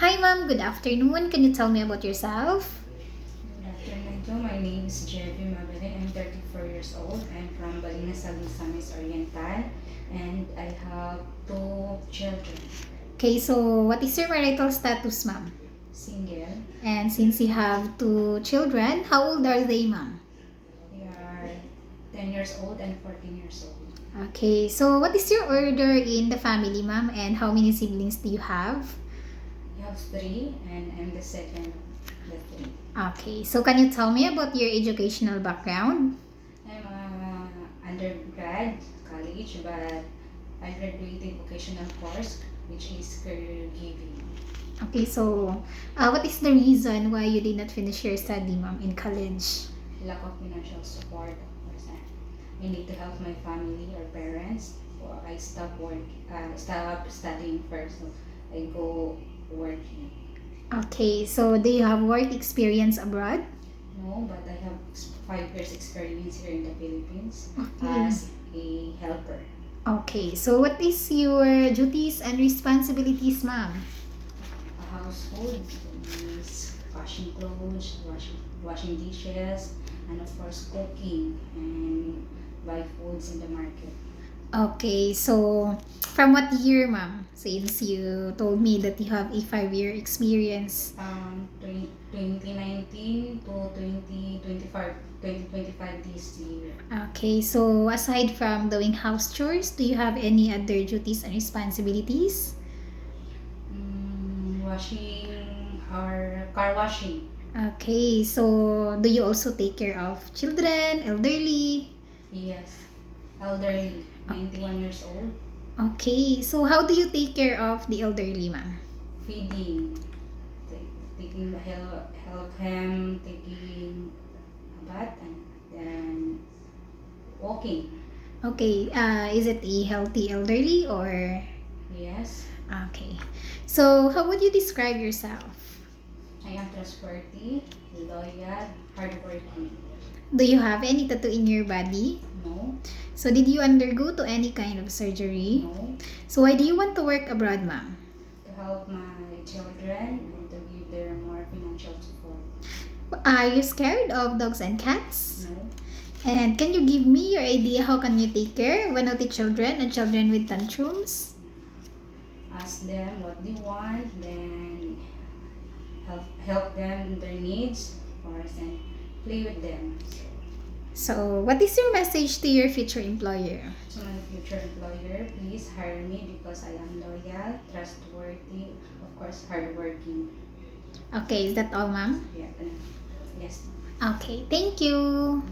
Hi ma'am, good afternoon. Can you tell me about yourself? Good afternoon too. My name is Jeffy Mabere. I'm 34 years old. I'm from Balinasag, Misamis Oriental, and I have two children. Okay, so what is your marital status, ma'am? Single. And since you have two children, how old are they, ma'am? They are 10 years old and 14 years old. Okay, so what is your order in the family, ma'am? And how many siblings do you have? I have three, and I'm the second of the three. Okay, so can you tell me about your educational background? I'm a undergrad college, but I graduated vocational course, which is caregiving. Okay, so what is the reason why you did not finish your study, ma'am, in college? Lack of financial support, of course. I need to help my family or parents. So I stop studying first. So I go working. Okay, so do you have work experience abroad? No, but I have 5 years experience here in the Philippines Okay. as a helper. Okay, so what is your duties and responsibilities, ma'am? A household is washing clothes, washing dishes, and of course cooking and buy foods in the market. Okay, so from what year, ma'am? Since you told me that you have a 5-year experience. 2019 to 2025 this year. Okay, so aside from doing house chores, do you have any other duties and responsibilities? Washing or car washing. Okay, so do you also take care of children, elderly? Yes. Elderly, 91 years old. Okay, so how do you take care of the elderly, ma'am? Feeding. Taking help him taking a bath and then walking. Okay, is it a healthy elderly or? Yes. Okay. So, how would you describe yourself? I am trustworthy, loyal, hardworking. Do you have any tattoo in your body? No. So, did you undergo to any kind of surgery? No. So, why do you want to work abroad, ma'am? To help my children and to give them more financial support. Are you scared of dogs and cats? No. And can you give me your idea how can you take care of one of the children and children with tantrums? Ask them what they want, then help them in their needs, of course, and play with them. So, what is your message to your future employer? So my future employer, please hire me because I am loyal, trustworthy, of course, hardworking. Okay, is that all, ma'am? Yeah. Yes. Okay, thank you.